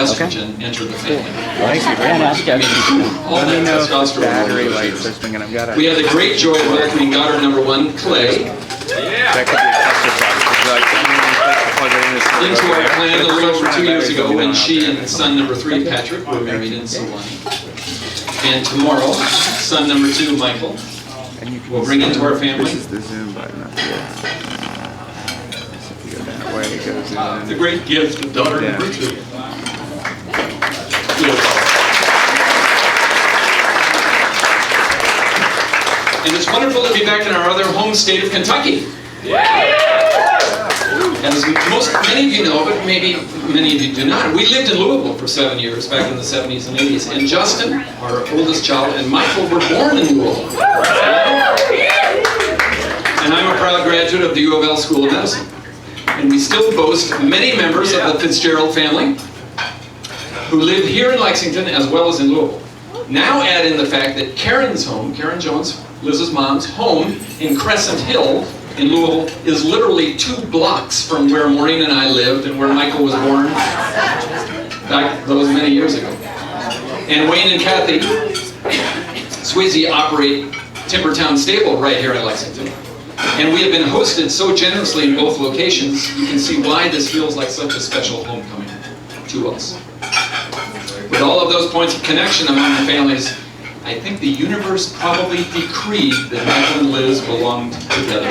estrogen enter the family. Thank you very much. All Let me that know if the testosterone. battery light's swinging. I've got We had the great joy of welcoming daughter number 1, Clay, That could be a tester product. Would you like to plug it in this into our plan a little over 2 years ago when Batteries she will be and son number 3, Patrick, were married in Sewanee. And tomorrow, son number 2, Michael, And you can we'll bring into our family. This is the zoom button up here. So if you go that way, it goes in. The great gift of daughter Yeah. number 2. And it's wonderful to be back in our other home state of Kentucky. As many of you know, but maybe many of you do not, we lived in Louisville for 7 years, back in the 70s and 80s. And Justin, our oldest child, and Michael were born in Louisville. And I'm a proud graduate of the U of L School of Medicine. And we still boast many members of the Fitzgerald family who live here in Lexington as well as in Louisville. Now add in the fact that Karen's home, Karen Jones, Liz's mom's home in Crescent Hill in Louisville is literally 2 blocks from where Maureen and I lived and where Michael was born back those many years ago. And Wayne and Kathy Sweezy operate Timbertown Stable right here in Lexington. And we have been hosted so generously in both locations, you can see why this feels like such a special homecoming to us. With all of those points of connection among the families, I think the universe probably decreed that Michael and Liz belonged together.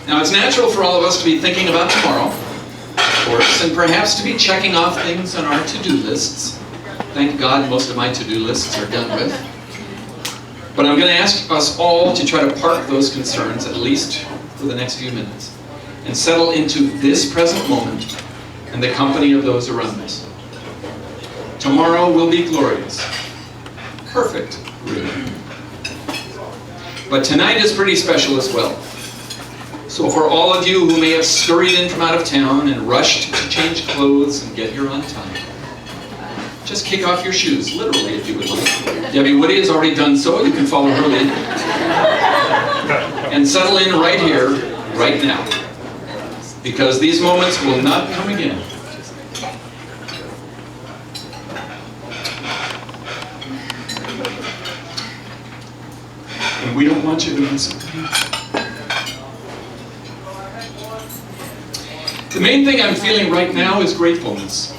Now, it's natural for all of us to be thinking about tomorrow, of course, and perhaps to be checking off things on our to-do lists. Thank God most of my to-do lists are done with. But I'm going to ask us all to try to park those concerns, at least for the next few minutes, and settle into this present moment and the company of those around us. Tomorrow will be glorious. Perfect, really. But tonight is pretty special as well. So for all of you who may have scurried in from out of town and rushed to change clothes and get here on time, just kick off your shoes, literally, if you would like. Debbie Woody has already done so. You can follow her lead. And settle in right here, right now. Because these moments will not come again. And we don't want you to miss it. The main thing I'm feeling right now is gratefulness.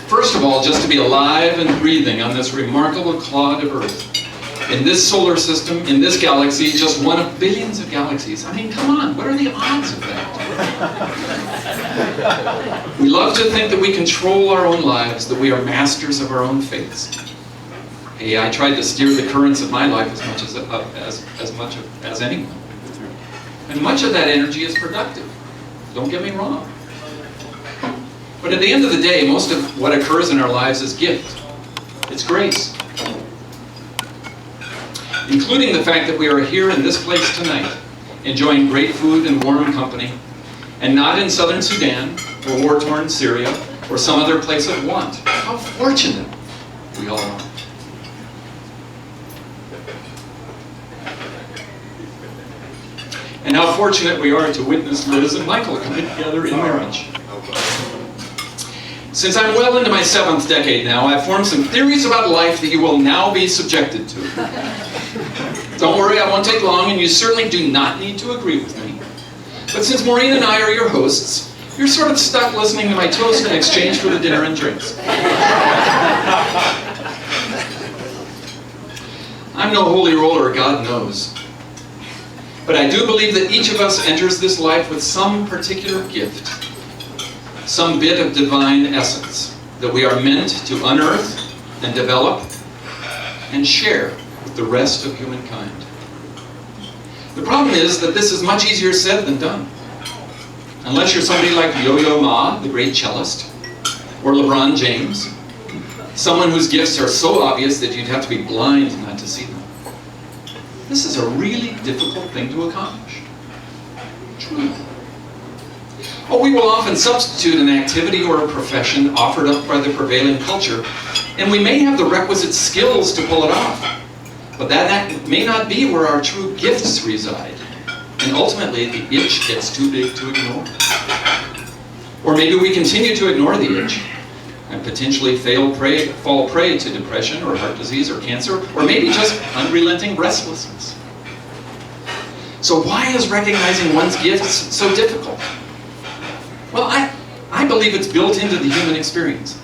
First of all, just to be alive and breathing on this remarkable clod of Earth. In this solar system, in this galaxy, just one of billions of galaxies. I mean, come on, what are the odds of that? We love to think that we control our own lives, that we are masters of our own fates. Hey, I tried to steer the currents of my life as much as anyone. And much of that energy is productive. Don't get me wrong. But at the end of the day, most of what occurs in our lives is gift. It's grace. Including the fact that we are here in this place tonight, enjoying great food and warm company, and not in southern Sudan, or war-torn Syria, or some other place of want. How fortunate we all are. And how fortunate we are to witness Liz and Michael coming together in marriage. Since I'm well into my 7th decade now, I've formed some theories about life that you will now be subjected to. Don't worry, I won't take long, and you certainly do not need to agree with me. But since Maureen and I are your hosts, you're sort of stuck listening to my toast in exchange for the dinner and drinks. I'm no holy roller, God knows. But I do believe that each of us enters this life with some particular gift, some bit of divine essence that we are meant to unearth and develop and share with the rest of humankind. The problem is that this is much easier said than done. Unless you're somebody like Yo-Yo Ma, the great cellist, or LeBron James, someone whose gifts are so obvious that you'd have to be blind not to see them. This is a really difficult thing to accomplish. Truly. Oh, we will often substitute an activity or a profession offered up by the prevailing culture, and we may have the requisite skills to pull it off. But that may not be where our true gifts reside. And ultimately, the itch gets too big to ignore. Or maybe we continue to ignore the itch and potentially fall prey to depression or heart disease or cancer, or maybe just unrelenting restlessness. So why is recognizing one's gifts so difficult? Well, I believe it's built into the human experience.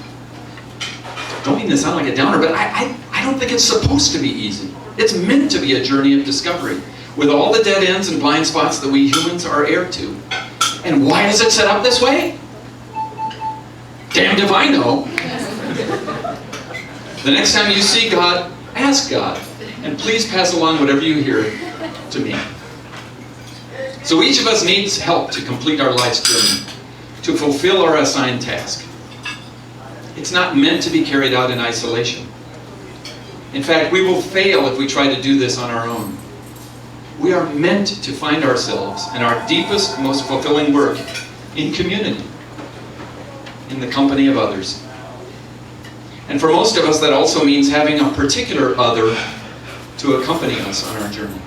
Don't mean to sound like a downer, but I don't think it's supposed to be easy. It's meant to be a journey of discovery, with all the dead ends and blind spots that we humans are heir to. And why is it set up this way? Damned if I know. The next time you see God, ask God, and please pass along whatever you hear to me. So each of us needs help to complete our life's journey, to fulfill our assigned task. It's not meant to be carried out in isolation. In fact, we will fail if we try to do this on our own. We are meant to find ourselves and our deepest, most fulfilling work in community, in the company of others. And for most of us, that also means having a particular other to accompany us on our journey.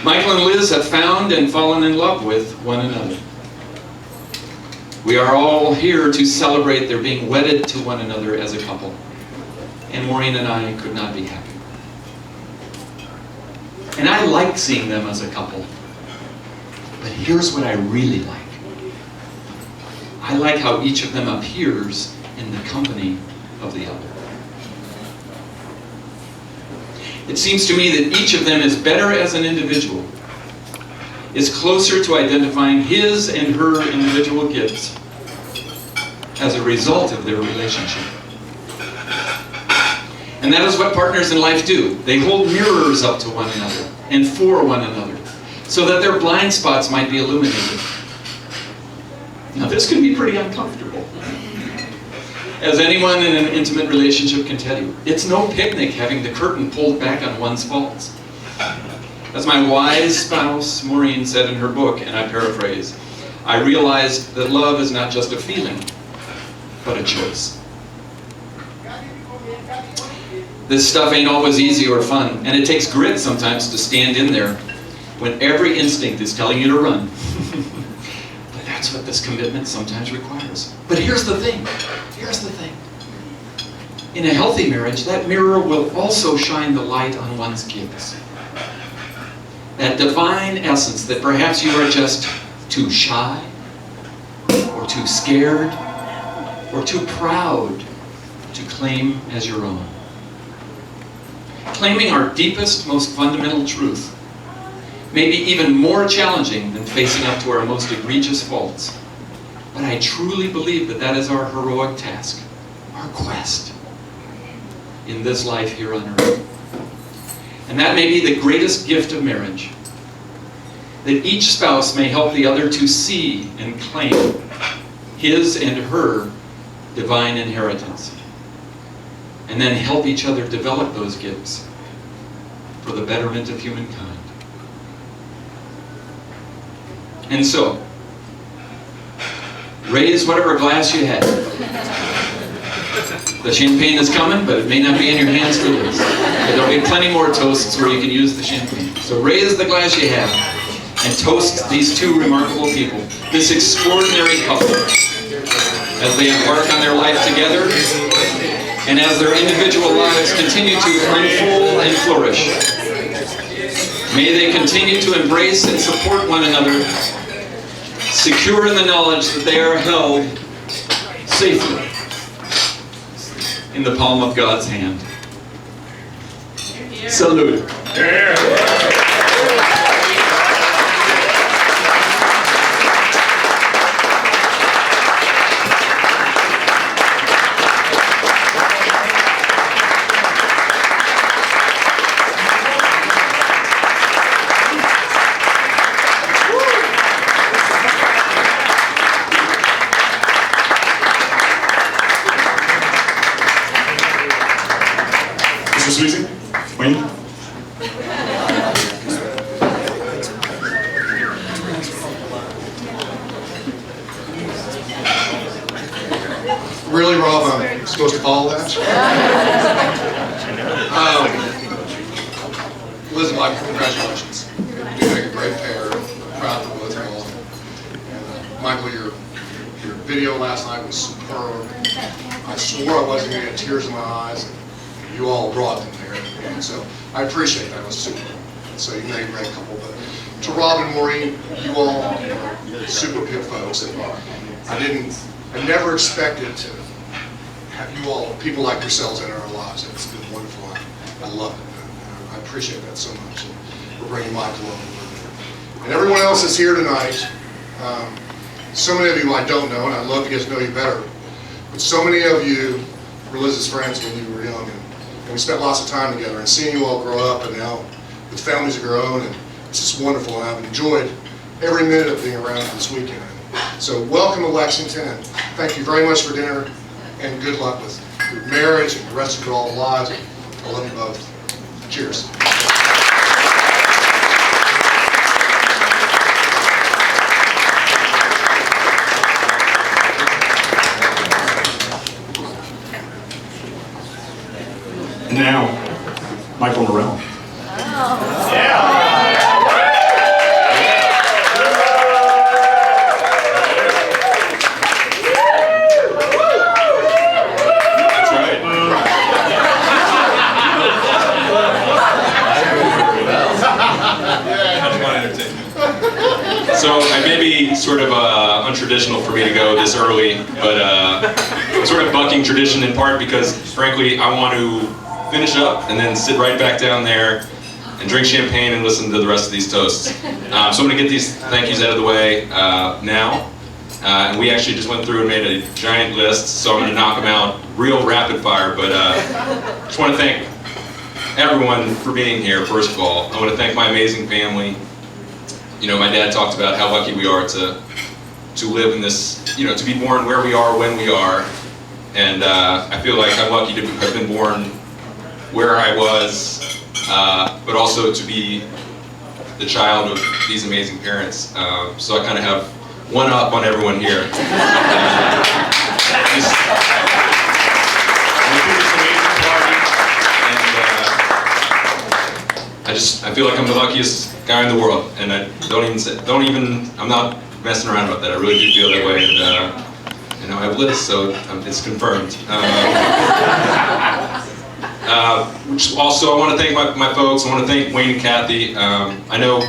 Michael and Liz have found and fallen in love with one another. We are all here to celebrate their being wedded to one another as a couple. And Maureen and I could not be happier. And I like seeing them as a couple. But here's what I really like. I like how each of them appears in the company of the other. It seems to me that each of them is better as an individual, is closer to identifying his and her individual gifts as a result of their relationship. And that is what partners in life do. They hold mirrors up to one another and for one another, so that their blind spots might be illuminated. Now this can be pretty uncomfortable. As anyone in an intimate relationship can tell you, it's no picnic having the curtain pulled back on one's faults. As my wise spouse, Maureen, said in her book, and I paraphrase, I realized that love is not just a feeling, but a choice. This stuff ain't always easy or fun, and it takes grit sometimes to stand in there when every instinct is telling you to run. But that's what this commitment sometimes requires. But here's the thing. Here's the thing. In a healthy marriage, that mirror will also shine the light on one's gifts. That divine essence that perhaps you are just too shy, or too scared, or too proud to claim as your own. Claiming our deepest, most fundamental truth may be even more challenging than facing up to our most egregious faults. But I truly believe that that is our heroic task, our quest in this life here on earth. And that may be the greatest gift of marriage, that each spouse may help the other to see and claim his and her divine inheritance, and then help each other develop those gifts for the betterment of humankind. And so, raise whatever glass you have. The champagne is coming, but it may not be in your hands for this. But there'll be plenty more toasts where you can use the champagne. So raise the glass you have and toast these two remarkable people, this extraordinary couple, as they embark on their life together and as their individual lives continue to unfold and flourish. May they continue to embrace and support one another, secure in the knowledge that they are held safely in the palm of God's hand. Salute. Susie? Wayne? Really, Rob, I'm supposed to follow that? like congratulations. You make a great pair. Proud to both of you all. And Michael, your video last night was superb. I swore I wasn't going to get tears in my eyes. And you all brought them there. And so I appreciate that. It was super. So you made a great couple. But to Rob and Maureen, you all are super good folks. And I never expected to have you all, people like yourselves in our lives. It's been wonderful. I love it. I appreciate that so much. And we're bringing Michael over. And everyone else that's here tonight, so many of you I don't know, and I'd love to get to know you better. But so many of you were Liz's friends when you were young, and we spent lots of time together. And seeing you all grow up, and now with families of your own, and it's just wonderful. And I've enjoyed every minute of being around this weekend. So welcome to Lexington, and thank you very much for dinner, and good luck with your marriage and the rest of your all lives. I love you both. Cheers. Now, Michael Morrell. So it may be sort of untraditional for me to go this early, but I'm sort of bucking tradition in part because, frankly, I want to finish up and then sit right back down there and drink champagne and listen to the rest of these toasts. So I'm going to get these thank yous out of the way now. And we actually just went through and made a giant list, so I'm going to knock them out real rapid fire. But just want to thank everyone for being here, first of all. I want to thank my amazing family. You know, my dad talked about how lucky we are to live in this, you know, to be born where we are when we are. And I feel like I'm lucky to have been born where I was, but also to be the child of these amazing parents. So I kind of have one up on everyone here. I feel like I'm the luckiest guy in the world, and I I'm not messing around about that. I really do feel that way, and you know, I have Liz, so it's confirmed. Which also, I want to thank my folks. I want to thank Wayne and Kathy. I know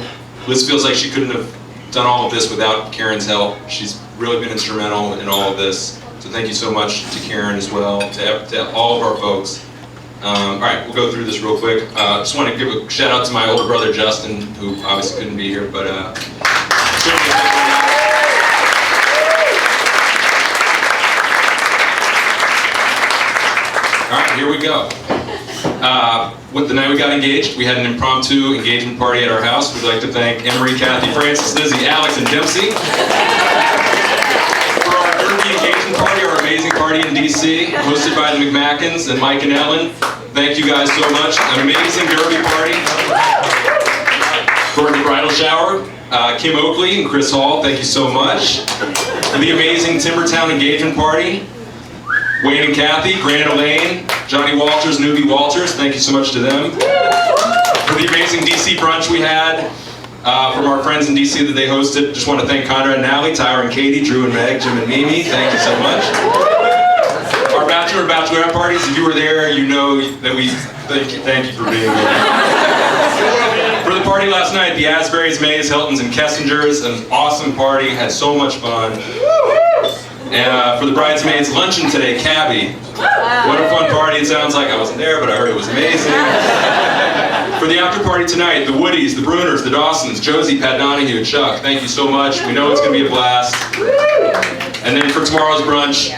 Liz feels like she couldn't have done all of this without Karen's help. She's really been instrumental in all of this. So thank you so much to Karen as well, to all of our folks. All right, we'll go through this real quick. Just want to give a shout out to my older brother Justin, who obviously couldn't be here, but all right, here we go. With the night we got engaged, we had an impromptu engagement party at our house. We'd like to thank Emery, Kathy, Francis, Lizzie, Alex, and Dempsey. For our Derby engagement party, our amazing party in DC, hosted by the McMackins and Mike and Ellen. Thank you guys so much. An amazing Derby party. For the bridal shower, Kim Oakley and Chris Hall, thank you so much. For the amazing Timbertown engagement party, Wayne and Kathy, Grant and Elaine, Johnny Walters, Newbie Walters, thank you so much to them. For the amazing DC brunch we had from our friends in DC that they hosted, just want to thank Conrad and Allie, Tyra and Katie, Drew and Meg, Jim and Mimi, thank you so much. Our bachelor and bachelorette parties, if you were there, you know that we thank you for being there. For the party last night, the Asbury's, Mays, Hiltons, and Kessingers, an awesome party, had so much fun. And for the bridesmaids, luncheon today, Cabby. What a fun party it sounds like. I wasn't there, but I heard it was amazing. For the after party tonight, the Woodies, the Bruners, the Dawsons, Josie, Pat Donahue, Chuck, thank you so much. We know it's going to be a blast. And then for tomorrow's brunch,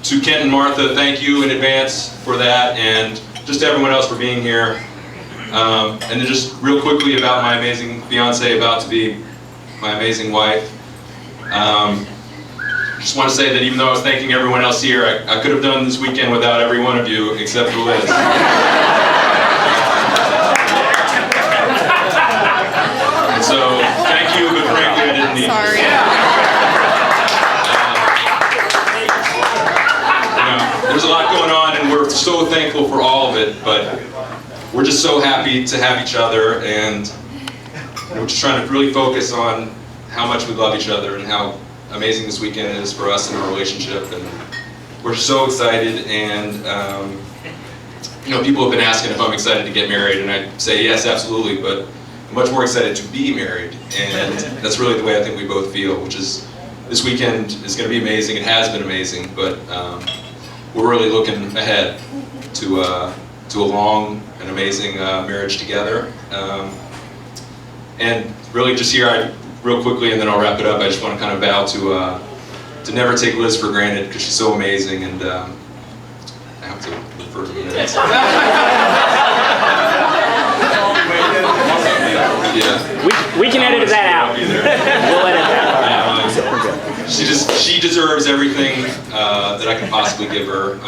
to Kent and Martha, thank you in advance for that, and just everyone else for being here. And then just real quickly about my amazing fiance, about to be my amazing wife. Just want to say that even though I was thanking everyone else here, I could have done this weekend without every one of you except for Liz. And so, thank you, but frankly, I didn't need Sorry. you know, there's a lot going on, and we're so thankful for all of it, but we're just so happy to have each other, and we're just trying to really focus on how much we love each other and how amazing this weekend is for us and our relationship. And we're so excited, and people have been asking if I'm excited to get married, and I say yes, absolutely, but I'm much more excited to be married, and that's really the way I think we both feel, which is this weekend is going to be amazing. It has been amazing, but we're really looking ahead to a long and amazing marriage together. And really just here, real quickly, and then I'll wrap it up, I just want to kind of vow to never take Liz for granted, because she's so amazing, and I have to refer to minutes. Yeah. We can edit that out. We'll edit that. She deserves everything that I can possibly give her.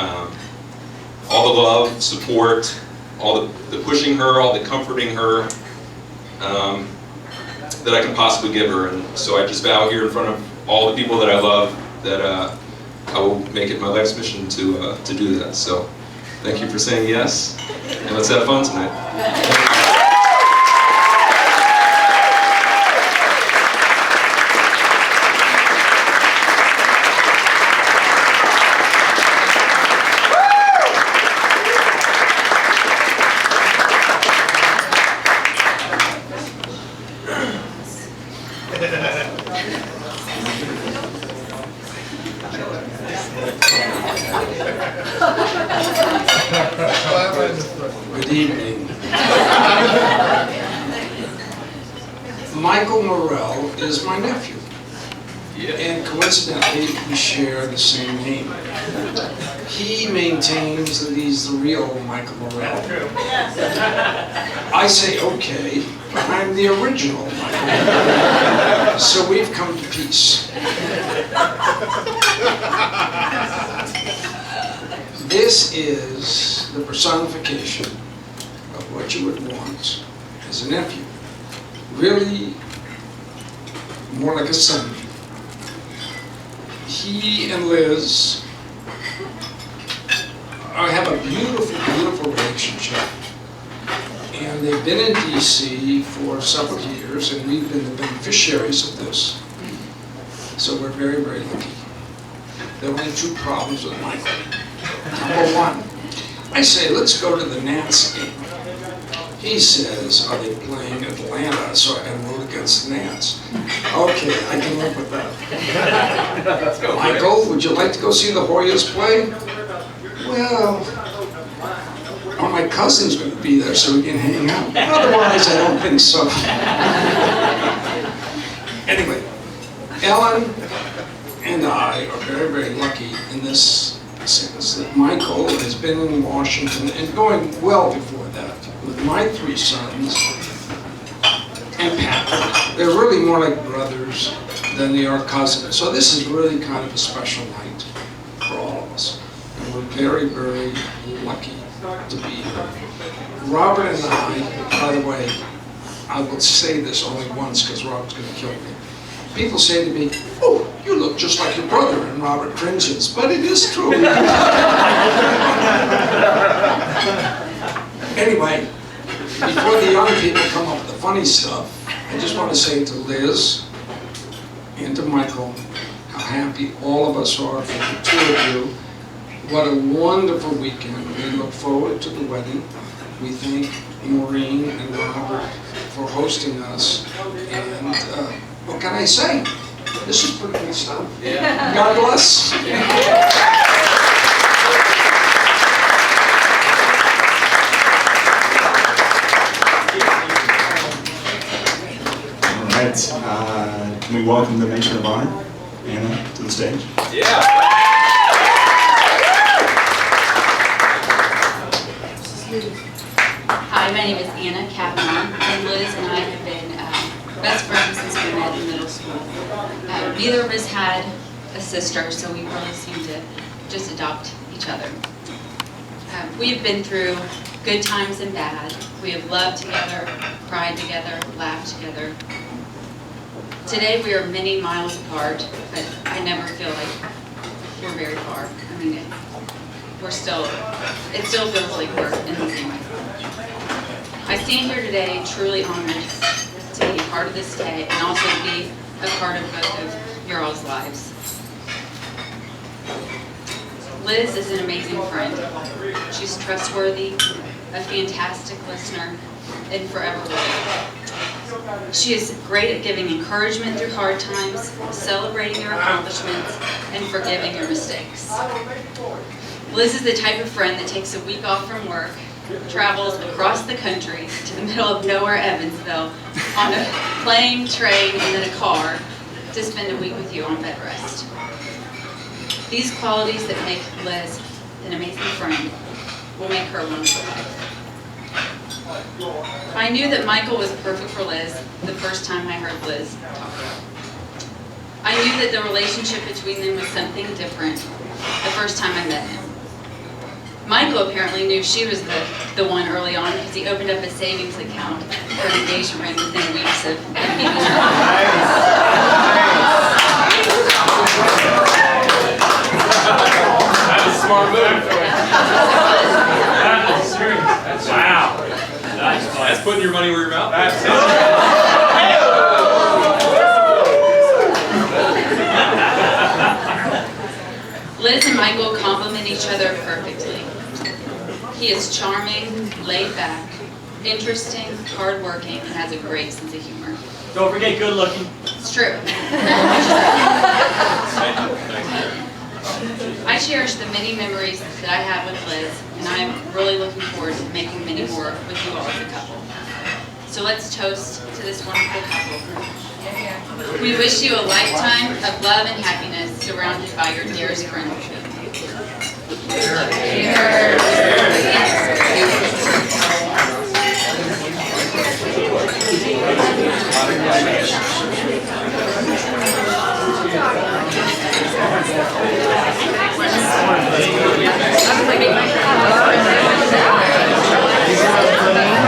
All the love, support, all the pushing her, all the comforting her that I can possibly give her. And so I just vow here in front of all the people that I love that I will make it my life's mission to do that. So thank you for saying yes, and let's have fun tonight. Good evening. Michael Morrell is my nephew. And coincidentally, we share the same name. He maintains that he's the real Michael Morrell. I say, okay, but I'm the original Michael Morrell. So we've come to peace. This is the personification of what you would want as a nephew. Really, more like a son. He and Liz have a beautiful, beautiful relationship. And they've been in DC for several years, and we've been the beneficiaries of this. So we're very, very lucky. There are only two problems with Michael. Number one, I say, let's go to the Nats game. He says, are they playing Atlanta? So I root against the Nats. Okay, I can live with that. Michael, would you like to go see the Hoyas play? Well, my cousin's going to be there so we can hang out. Otherwise, I don't think so. Anyway, Ellen and I are very, very lucky in this sense that Michael has been in Washington and going well before that with my three sons and Patrick. They're really more like brothers than they are cousins. So this is really kind of a special night for all of us. And we're very, very lucky to be here. Robert and I, by the way, I will say this only once because Robert's going to kill me. People say to me, oh, you look just like your brother, and Robert cringes, but it is true. Anyway, before the young people come up with the funny stuff, I just want to say to Liz and to Michael how happy all of us are for the two of you. What a wonderful weekend. We look forward to the wedding. We thank Maureen and Robert for hosting us. And what can I say? This is pretty good stuff. Yeah. God bless. All right, can we welcome the matron of honor, Anna, to the stage? Yeah. Hi, my name is Anna Kavanaugh, and Liz and I have been best friends since we met in middle school. Neither of us had a sister, so we really seemed to just adopt each other. We have been through good times and bad. We have loved together, cried together, laughed together. Today we are many miles apart, but I never feel like we're very far. I mean, it still feels like we're in the same way. I stand here today truly honored to be a part of this day and also to be a part of both of your all's lives. Liz is an amazing friend. She's trustworthy, a fantastic listener, and forever loyal. She is great at giving encouragement through hard times, celebrating your accomplishments, and forgiving your mistakes. Liz is the type of friend that takes a week off from work, travels across the country to the middle of nowhere, Evansville, on a plane, train, and then a car to spend a week with you on bed rest. These qualities that make Liz an amazing friend will make her a wonderful wife. I knew that Michael was perfect for Liz the first time I heard Liz talk. I knew that the relationship between them was something different the first time I met him. Michael apparently knew she was the one early on because he opened up a savings account for an engagement ring within weeks of meeting her. That's a smart move. Wow. That's putting your money where your mouth is. Liz and Michael complement each other perfectly. He is charming, laid back, interesting, hardworking, and has a great sense of humor. Don't forget good looking. It's true. I cherish the many memories that I have with Liz, and I'm really looking forward to making many more with you all as a couple. So let's toast to this wonderful couple. We wish you a lifetime of love and happiness surrounded by your dearest friends. All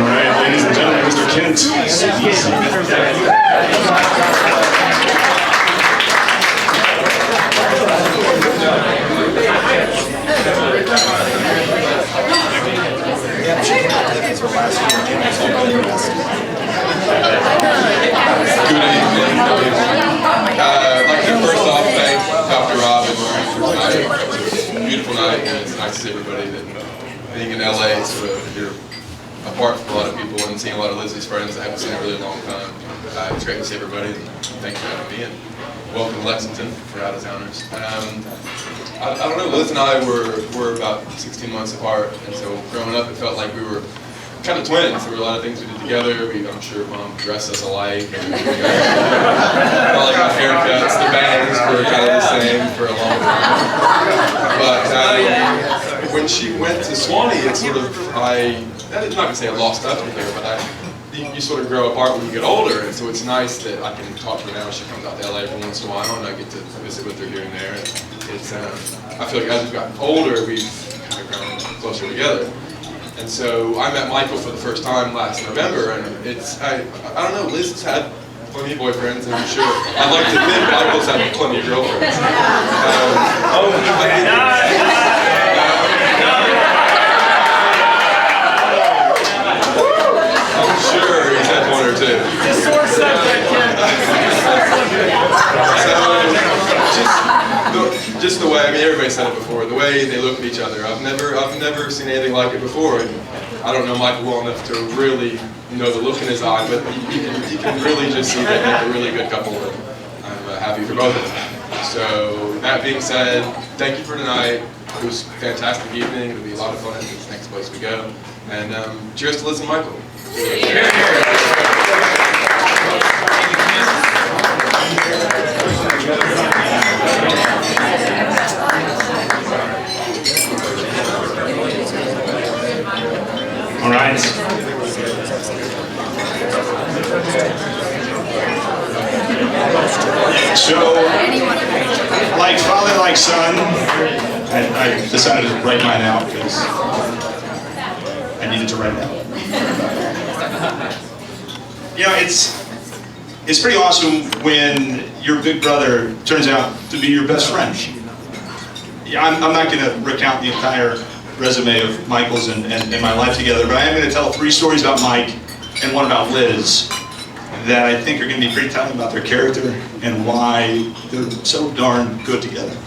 right, ladies and gentlemen, Mr. Kent. Good evening. I'd like to first off thank Dr. Rob and Murray for tonight. It's a beautiful night, and it's nice to see everybody that being in LA, sort of you're apart from a lot of people and seeing a lot of Lizzie's friends I haven't seen in a really long time. It's great to see everybody, and thanks for having me, and welcome to Lexington for out-of-towners. I don't know, Liz and I were about 16 months apart, and so growing up it felt like we were kind of twins. There were a lot of things we did together. I'm sure Mom dressed us alike. And all like our haircuts, the bangs were kind of the same for a long time. But when she went to Swanee, it's sort of, I'm not going to say I lost touch with her, but you sort of grow apart when you get older, and so it's nice that I can talk to her now. She comes out to LA every once in a while, and I get to visit with her here and there. And it's, I feel like as we've gotten older, we've kind of grown closer together. And so I met Michael for the first time last November, and it's, I don't know, Liz has had plenty of boyfriends, and I'm sure, I'd like to admit Michael's had plenty of girlfriends. I'm sure he's had one or two. Just sore subject, Just the way, I mean, everybody said it before, the way they look at each other. I've never seen anything like it before. And I don't know Michael well enough to really know the look in his eye, but you can really just see they make a really good couple. And I'm happy for both of them. So that being said, thank you for tonight. It was a fantastic evening. It'll be a lot of fun this next place we go. And cheers to Liz and Michael. All right. So, like father, like son, I decided to write mine out because I needed to write it out. You know, it's pretty awesome when your big brother turns out to be your best friend. Yeah, I'm not going to recount the entire resume of Michael's and my life together, but I am going to tell 3 stories about Mike and one about Liz that I think are going to be pretty telling about their character and why they're so darn good together.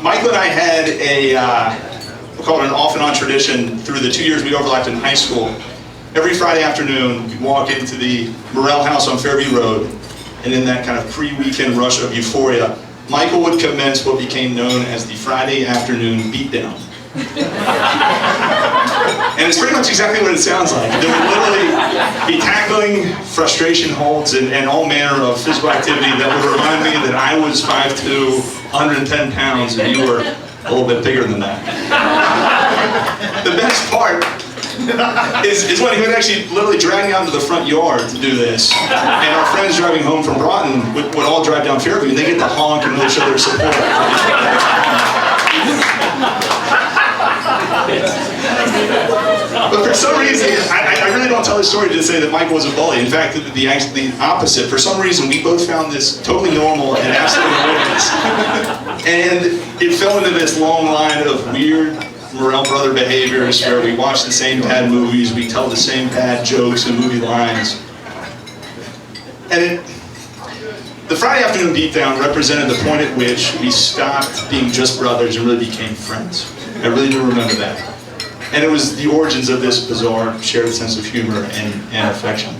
Michael and I had we'll call it an off and on tradition through the 2 years we overlapped in high school. Every Friday afternoon, we'd walk into the Morrell house on Fairview Road, and in that kind of pre-weekend rush of euphoria, Michael would commence what became known as the Friday afternoon beatdown. And it's pretty much exactly what it sounds like. There would literally be tackling, frustration holds, and all manner of physical activity that would remind me that I was 5'2", 110 pounds, and you were a little bit bigger than that. The best part is when he would actually literally drag me out into the front yard to do this. And our friends driving home from Broughton would all drive down Fairview, and they get to honk and really show their support. But for some reason, I really don't tell this story to say that Michael was a bully. In fact, the opposite. For some reason, we both found this totally normal and absolutely hilarious. And it fell into this long line of weird Morrell brother behaviors where we watch the same bad movies, we tell the same bad jokes and movie lines. And the Friday afternoon beatdown represented the point at which we stopped being just brothers and really became friends. I really do remember that. And it was the origins of this bizarre shared sense of humor and affection.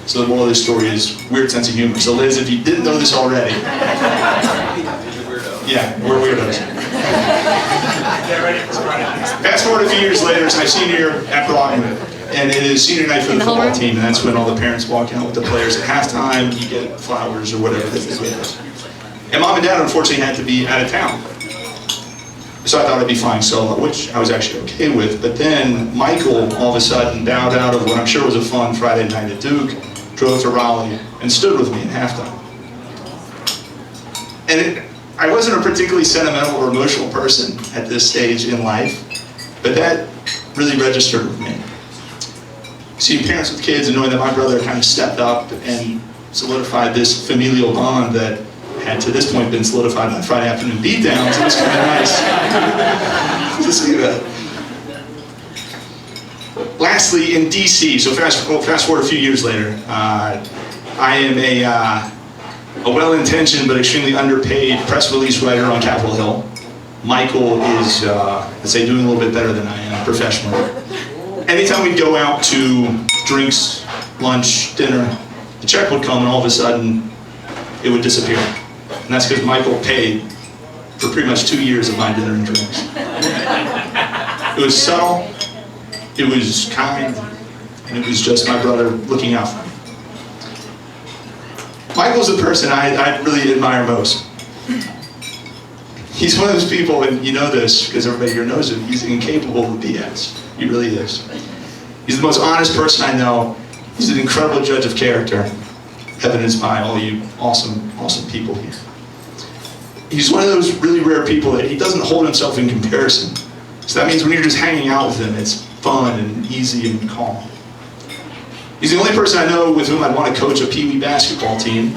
So the moral of this story is weird sense of humor. So Liz, if you didn't know this already, yeah, we're weirdos. Fast forward a few years later, it's my senior year at Broughton, and it is senior night for the football team, and that's when all the parents walk out with the players at halftime, you get flowers or whatever it is. And Mom and Dad unfortunately had to be out of town. So I thought I'd be flying solo, which I was actually okay with, but then Michael all of a sudden bowed out of what I'm sure was a fun Friday night at Duke, drove to Raleigh, and stood with me at halftime. And I wasn't a particularly sentimental or emotional person at this stage in life, but that really registered with me. Seeing parents with kids and knowing that my brother kind of stepped up and solidified this familial bond that had to this point been solidified by Friday afternoon beatdowns, it was kind of nice to see that. Lastly, in DC, so fast forward a few years later, I am a well-intentioned but extremely underpaid press release writer on Capitol Hill. Michael is, let's say, doing a little bit better than I am professionally. Anytime we'd go out to drinks, lunch, dinner, the check would come and all of a sudden it would disappear. And that's because Michael paid for pretty much 2 years of my dinner and drinks. It was subtle, it was kind, and it was just my brother looking out for me. Michael's the person I really admire most. He's one of those people, and you know this because everybody here knows him, he's incapable of BS. He really is. He's the most honest person I know. He's an incredible judge of character, evidenced by all you awesome, awesome people here. He's one of those really rare people that he doesn't hold himself in comparison. So that means when you're just hanging out with him, it's fun and easy and calm. He's the only person I know with whom I'd want to coach a Pee Wee basketball team.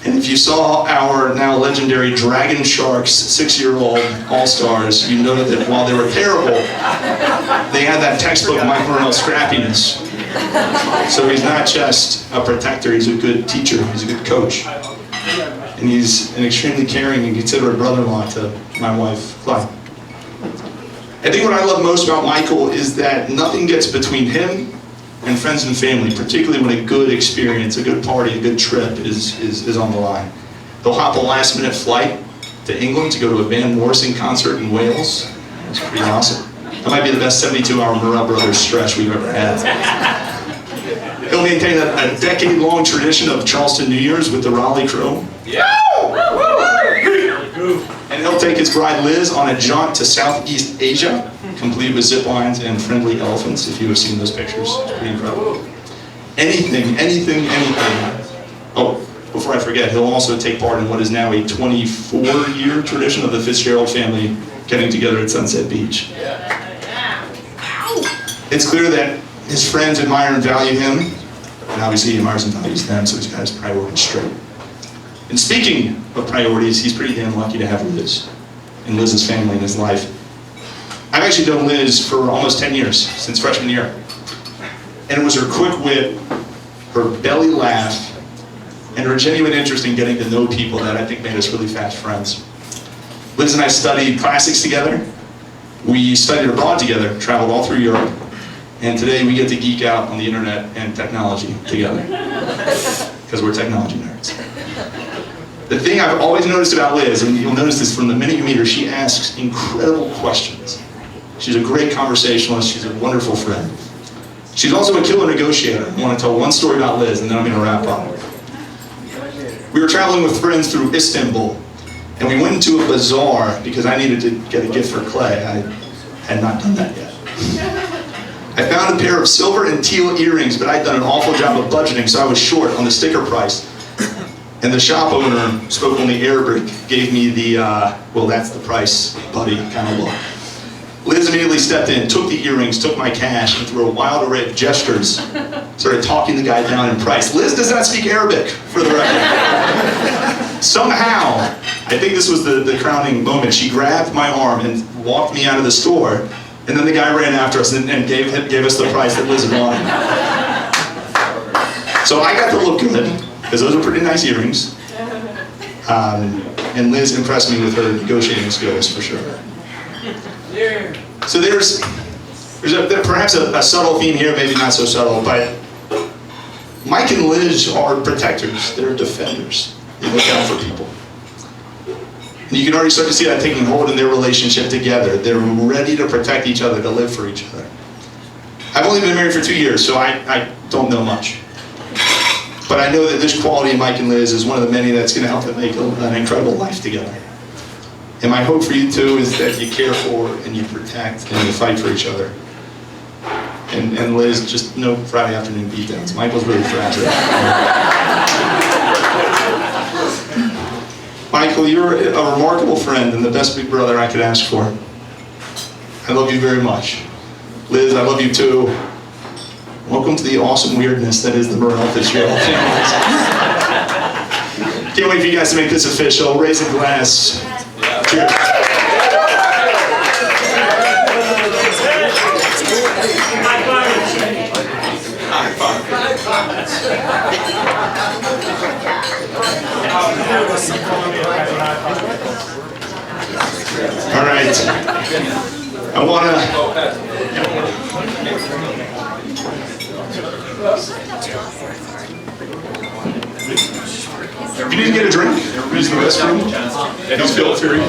And if you saw our now legendary Dragon Sharks 6-year-old All-Stars, you noted that while they were terrible, they had that textbook Mike Morrell scrappiness. So he's not just a protector, he's a good teacher, he's a good coach. And he's an extremely caring and considerate brother-in-law to my wife, Clyde. I think what I love most about Michael is that nothing gets between him and friends and family, particularly when a good experience, a good party, a good trip is on the line. They'll hop a last-minute flight to England to go to a Van Morrison concert in Wales. That's pretty awesome. That might be the best 72-hour Morrell Brothers stretch we've ever had. He'll maintain a decade-long tradition of Charleston New Year's with the Raleigh crew. Yeah. And he'll take his bride Liz on a jaunt to Southeast Asia, complete with zip lines and friendly elephants, if you have seen those pictures. It's pretty incredible. Anything. Oh, before I forget, he'll also take part in what is now a 24-year tradition of the Fitzgerald family getting together at Sunset Beach. It's clear that his friends admire and value him, and obviously he admires and values them, so he's got his priorities straight. And speaking of priorities, he's pretty damn lucky to have Liz. in Liz's family and his life. I've actually known Liz for almost 10 years, since freshman year. And it was her quick wit, her belly laugh, and her genuine interest in getting to know people that I think made us really fast friends. Liz and I studied classics together. We studied abroad together, traveled all through Europe. And today we get to geek out on the internet and technology together. Because we're technology nerds. The thing I've always noticed about Liz, and you'll notice this from the minute you meet her, she asks incredible questions. She's a great conversationalist, she's a wonderful friend. She's also a killer negotiator. I want to tell one story about Liz, and then I'm going to wrap up. We were traveling with friends through Istanbul, and we went into a bazaar because I needed to get a gift for Clay. I had not done that yet. I found a pair of silver and teal earrings, but I'd done an awful job of budgeting, so I was short on the sticker price. And the shop owner spoke only Arabic, gave me the, well, that's the price, buddy, kind of look. Liz immediately stepped in, took the earrings, took my cash, and through a wild array of gestures, started talking the guy down in price. Liz does not speak Arabic, for the record. Somehow, I think this was the crowning moment, she grabbed my arm and walked me out of the store. And then the guy ran after us and gave us the price that Liz had wanted. So I got to look good, because those are pretty nice earrings. And Liz impressed me with her negotiating skills, for sure. So there's perhaps a subtle theme here, maybe not so subtle, but Mike and Liz are protectors. They're defenders. They look out for people. And you can already start to see that taking hold in their relationship together. They're ready to protect each other, to live for each other. I've only been married for 2 years, so I don't know much. But I know that this quality in Mike and Liz is one of the many that's going to help them make an incredible life together. And my hope for you too is that you care for and you protect and you fight for each other. And Liz, just no Friday afternoon beatdowns. Michael's really fragile. Michael, you're a remarkable friend and the best big brother I could ask for. I love you very much. Liz, I love you too. Welcome to the awesome weirdness that is the Morrell Fitzgerald family. Can't wait for you guys to make this official. Raise a glass. Cheers. All right. I want to... If you need to get a drink, use the restroom. Please feel free.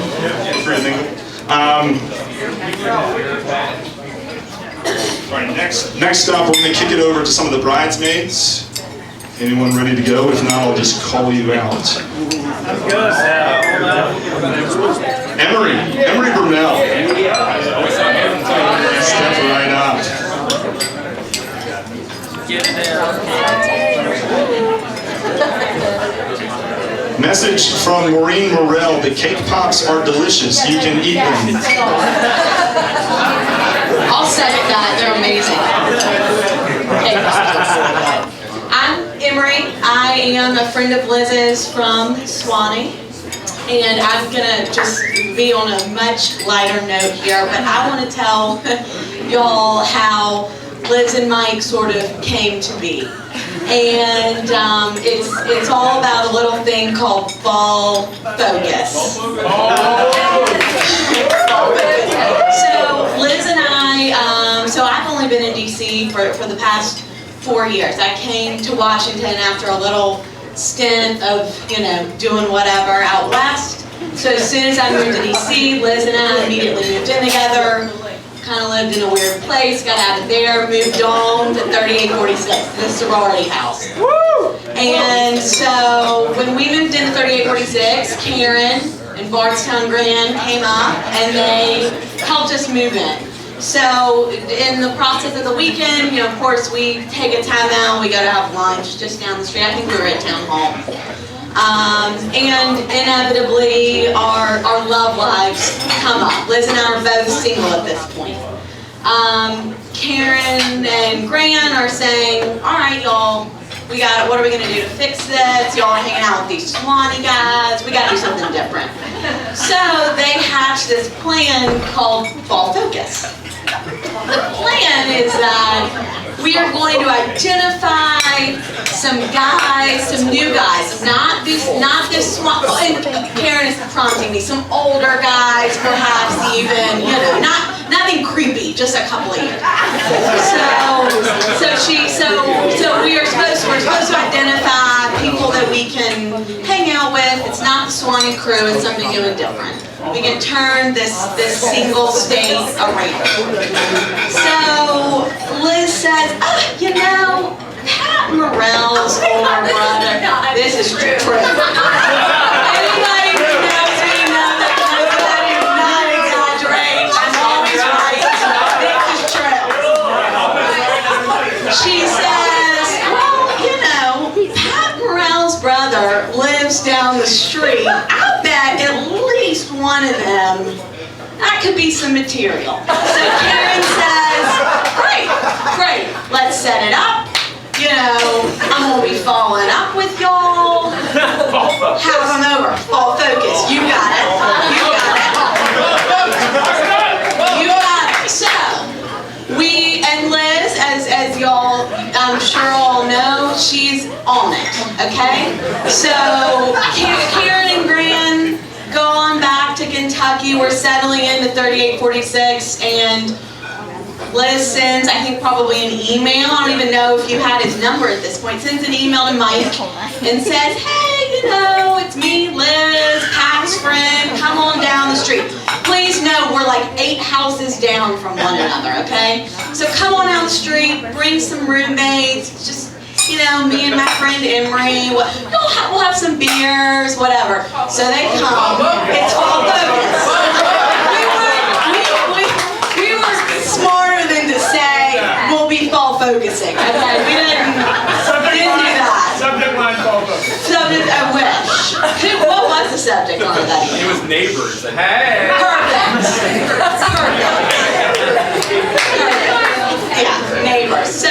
All right, next up, we're going to kick it over to some of the bridesmaids. Anyone ready to go? If not, I'll just call you out. Emery Brunel. Step right up. Message from Maureen Morrell: the cake pops are delicious. You can eat them. I'll second that. They're amazing. I'm Emery. I am a friend of Liz's from Swanee. And I'm going to just be on a much lighter note here, but I want to tell y'all how Liz and Mike sort of came to be. And it's all about a little thing called fall focus. So Liz and I, so I've only been in DC for the past 4 years. I came to Washington after a little stint of, doing whatever out west. So as soon as I moved to DC, Liz and I immediately moved in together. Kind of lived in a weird place, got out of there, moved on to 3846, the sorority house. Woo! And so when we moved into 3846, Karen and Bardstown Grand came up and they helped us move in. So in the process of the weekend, of course, we take a time out, we go to have lunch just down the street. I think we were at Town Hall. And inevitably, our love lives come up. Liz and I are both single at this point. Karen and Gran are saying, all right, y'all, what are we gonna do to fix this? Y'all are hanging out with these Swanee guys. We gotta do something different. So they hatched this plan called Fall Focus. The plan is that we are going to identify some guys, some new guys, not this and Karen is prompting me, some older guys, perhaps even, nothing creepy, just a couple of years. So we're supposed to identify people that we can hang out with. It's not the Swanee crew, it's something new and different. We can turn this single state around. So Liz says, Pat Morrell's older brother. This is true. Anybody who knows me knows that I do not exaggerate. I'm always right. This is true. She says, Pat Morrell's brother lives down the street. I bet at least one of them, that could be some material. So Karen says, great, let's set it up. I'm gonna be following up with y'all. Have them over. Fall Focus. You got it. So, and Liz, as y'all, I'm sure all know, she's on it, okay? So, Karen and Gran go on back to Kentucky. We're settling into 3846, and Liz sends, I think probably an email, I don't even know if you had his number at this point, sends an email to Mike and says, hey, it's me, Liz, Pat's friend, come on down the street. Please know we're like 8 houses down from one another, okay? So come on down the street, bring some roommates, just, me and my friend Emery, we'll have some beers, whatever. So they come, it's Fall Focus. We were smarter than to say, we'll be fall focusing, okay? We didn't do that. Subject line Fall Focus. Subject, I wish. What was the subject line of that email? It was neighbors. Hey! Perfect. Yeah, neighbors. So,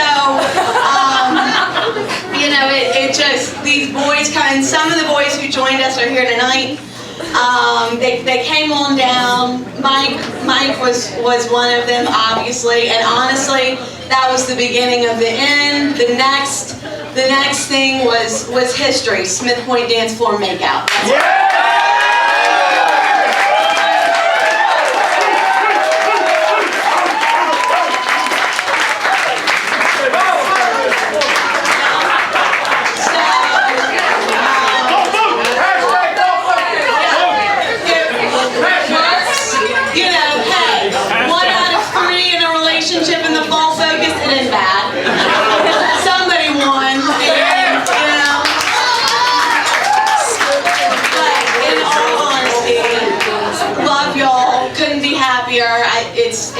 it just, these boys come, some of the boys who joined us are here tonight. They came on down. Mike was one of them, obviously, and honestly, that was the beginning of the end. The next thing was history. Smith Point dance floor makeout.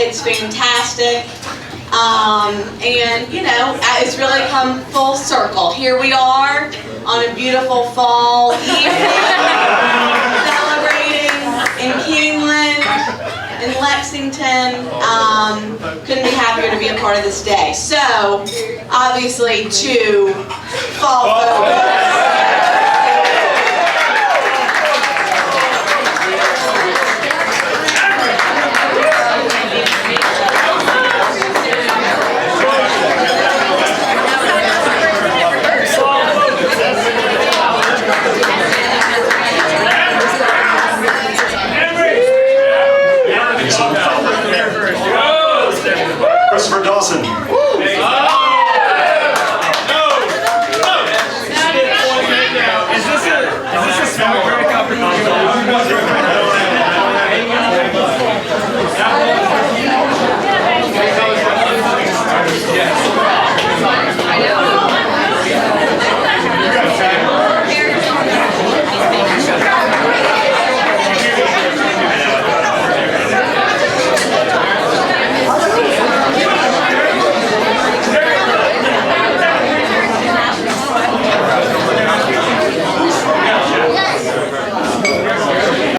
It's fantastic, and it's really come full circle. Here we are on a beautiful fall evening, celebrating in Keeneland, in Lexington. Couldn't be happier to be a part of this day. So, obviously, to Fall Focus.